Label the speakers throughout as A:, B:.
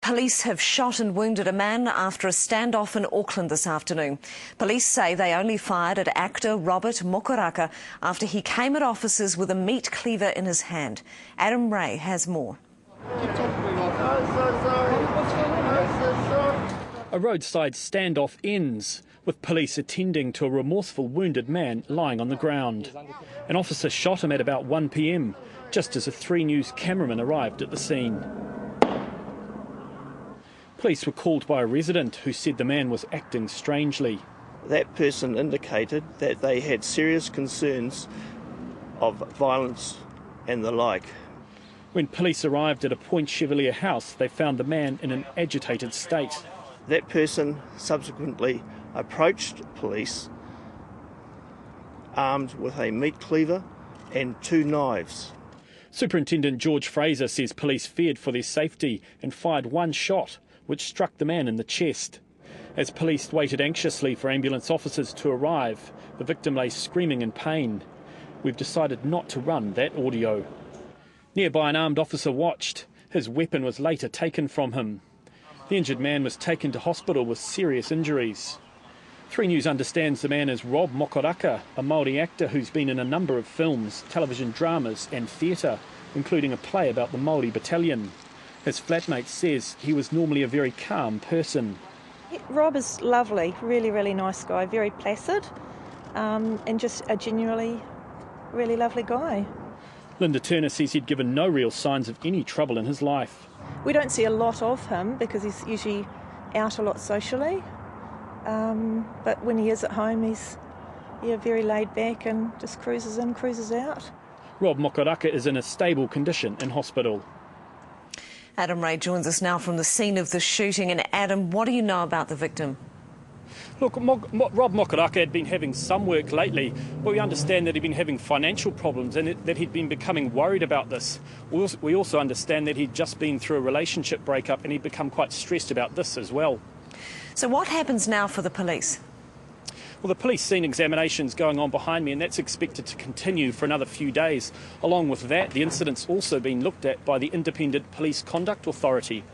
A: Police have shot and wounded a man after a standoff in Auckland this afternoon. Police say they only fired at actor Robert Mokoraka after he came at officers with a meat cleaver in his hand. Adam Ray has more.
B: A roadside standoff ends, with police attending to a remorseful wounded man lying on the ground. An officer shot him at about 1 p.m, just as a 3 News cameraman arrived at the scene. Police were called by a resident who said the man was acting strangely.
C: That person indicated that they had serious concerns of violence and the like.
B: When police arrived at a Point Chevalier house, they found the man in an agitated state.
C: That person subsequently approached police armed with a meat cleaver and 2 knives.
B: Superintendent George Fraser says police feared for their safety and fired 1 shot, which struck the man in the chest. As police waited anxiously for ambulance officers to arrive, the victim lay screaming in pain. We've decided not to run that audio. Nearby, an armed officer watched. His weapon was later taken from him. The injured man was taken to hospital with serious injuries. 3 News understands the man is Rob Mokoraka, a Māori actor who's been in a number of films, television dramas and theatre, including a play about the Māori battalion. His flatmate says he was normally a very calm person.
D: Rob is lovely, really, really nice guy, very placid, and just a genuinely really lovely guy.
B: Linda Turner says he'd given no real signs of any trouble in his life.
D: We don't see a lot of him because he's usually out a lot socially, but when he is at home he's very laid back and just cruises in, cruises out.
B: Rob Mokoraka is in a stable condition in hospital.
A: Adam Ray joins us now from the scene of the shooting. And Adam, what do you know about the victim?
B: Look, Rob Mokoraka had been having some work lately, but we understand that he'd been having financial problems and that he'd been becoming worried about this. We also understand that he'd just been through a relationship breakup and he'd become quite stressed about this as well.
A: So what happens now for the police?
B: Well, the police scene examination's going on behind me, and that's expected to continue for another few days. Along with that, the incident's also been looked at by the Independent Police Conduct Authority.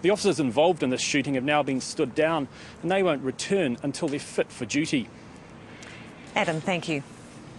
B: The officers involved in this shooting have now been stood down, and they won't return until they're fit for duty.
A: Adam, thank you.